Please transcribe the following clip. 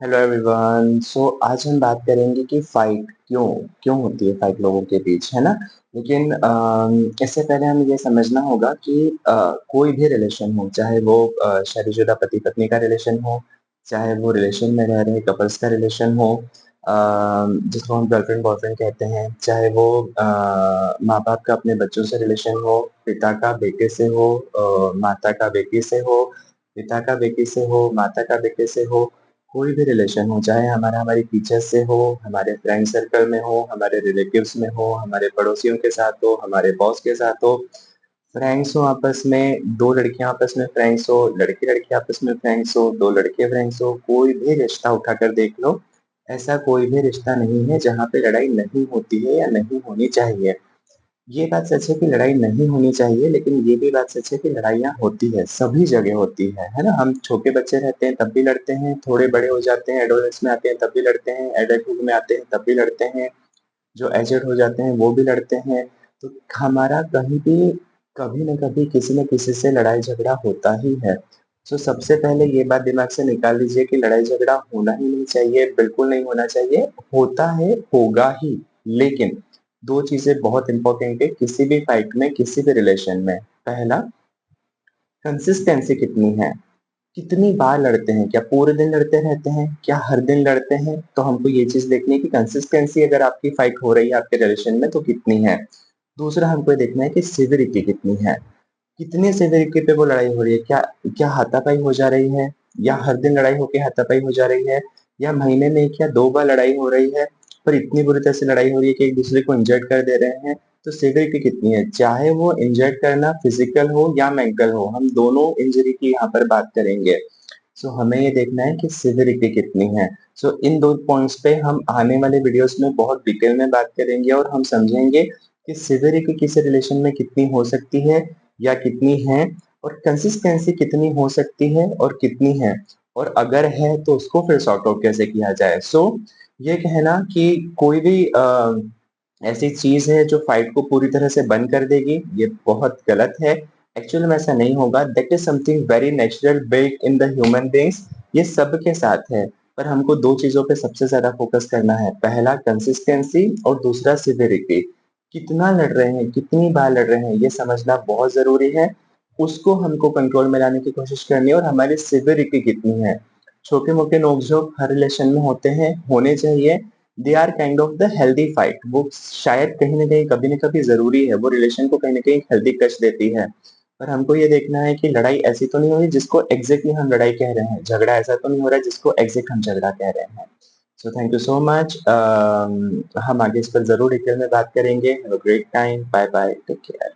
Hello everyone. आज हम बात करेंगे कि फाइट क्यों क्यों होती है, फाइट लोगों के बीच, है ना। लेकिन इससे पहले हमें ये समझना होगा कि कोई भी रिलेशन हो, चाहे वो शादीशुदा पति पत्नी का रिलेशन हो, चाहे वो रिलेशन में रह रहे कपल्स का रिलेशन हो, अ, जिसको हम गर्लफ्रेंड बॉयफ्रेंड कहते हैं, चाहे वो माँ बाप का अपने बच्चों से रिलेशन हो, पिता का बेटे से हो, माता का बेटी से हो, पिता का बेटी से हो, माता का बेटे से हो, कोई भी रिलेशन हो, चाहे हमारा हमारी टीचर से हो, हमारे फ्रेंड सर्कल में हो, हमारे रिलेटिव्स में हो, हमारे पड़ोसियों के साथ हो, हमारे बॉस के साथ हो, फ्रेंड्स हो आपस में, 2 लड़कियाँ आपस में फ्रेंड्स हो, लड़के-लड़के आपस में फ्रेंड्स हो, 2 लड़के फ्रेंड्स हो, कोई भी रिश्ता उठाकर देख लो, ऐसा कोई भी रिश्ता नहीं है जहाँ पे लड़ाई नहीं होती है या नहीं होनी चाहिए। ये बात सच है कि लड़ाई नहीं होनी चाहिए, लेकिन ये भी बात सच है कि लड़ाइयाँ होती है, सभी जगह होती है ना? हम छोटे बच्चे रहते हैं तब भी लड़ते हैं, थोड़े बड़े हो जाते हैं, एडोलेसेंस में आते हैं तब भी लड़ते हैं, एडल्टहुड में आते हैं तब भी लड़ते हैं, जो एजेड हो जाते हैं वो भी लड़ते हैं। तो हमारा कहीं भी कभी न कभी किसी न किसी से लड़ाई-झगड़ा होता ही है। सबसे पहले ये बात दिमाग से निकाल दीजिए कि लड़ाई-झगड़ा होना ही नहीं चाहिए, बिल्कुल नहीं होना चाहिए, होता है, होगा ही। लेकिन 2 चीज़ें बहुत इम्पोर्टेंट है किसी भी फाइट में, किसी भी रिलेशन में। पहला, कंसिस्टेंसी कितनी है? कितनी बार लड़ते हैं? क्या पूरे दिन लड़ते रहते हैं? क्या हर दिन लड़ते हैं? तो हमको ये चीज़ देखनी है कि कंसिस्टेंसी अगर आपकी फाइट हो रही है आपके रिलेशन में तो कितनी है? दूसरा हमको ये देखना है कि सिविरिटी कितनी है? कितनी सिविरिटी पे वो लड़ाई हो रही है? क्या क्या हाथापाई हो जा रही है? या हर दिन लड़ाई होके हाथापाई हो जा रही है? या महीने में 1 या 2 बार लड़ाई हो रही है, पर इतनी बुरी तरह से लड़ाई हो रही है कि एक-दूसरे को इंजर्ड कर दे रहे हैं? तो सिविरिटी कितनी है? चाहे वो इंजर्ड करना फिज़िकल हो या मेंटल हो, हम दोनों इंजरी की यहाँ पर बात करेंगे। हमें ये देखना है कि सिविरिटी कितनी है। इन 2 पॉइंट्स पे हम आने वाले वीडियोज़ में बहुत डिटेल में बात करेंगे और हम समझेंगे कि सिविरिटी किसी रिलेशन में कितनी हो सकती है या कितनी है, और कंसिस्टेंसी कितनी हो सकती है और कितनी है, और अगर है तो उसको फिर सॉर्ट आउट कैसे किया जाए। ये कहना कि कोई भी ऐसी चीज़ है जो फाइट को पूरी तरह से बंद कर देगी, ये बहुत गलत है। एक्चुअल में ऐसा नहीं होगा। That is something very natural built in the human beings. ये सबके साथ है, पर हमको 2 चीज़ों पे सबसे ज़्यादा फोकस करना है। पहला कंसिस्टेंसी और दूसरा सिविरिटी। कितना लड़ रहे हैं, कितनी बार लड़ रहे हैं, ये समझना बहुत ज़रूरी है। उसको हमको कंट्रोल में लाने की कोशिश करनी है, और हमारी सिविरिटी कितनी है। छोटे-मोटे नोक-झोंक हर रिलेशन में होते हैं, होने चाहिए। They are kind of the healthy fight. वो शायद कहीं न कहीं, कभी न कभी ज़रूरी है, वो रिलेशन को कहीं न कहीं हेल्दी टच देती है। पर हमको ये देखना है कि लड़ाई ऐसी तो नहीं हो रही जिसको एग्ज़ैक्टली हम लड़ाई कह रहे हैं, झगड़ा ऐसा तो नहीं हो रहा है जिसको एग्ज़ैक्ट हम झगड़ा कह रहे हैं। Thank you so much. हम आगे इस पर ज़रूर डिटेल में बात करेंगे। Have a great time. Bye bye, take care.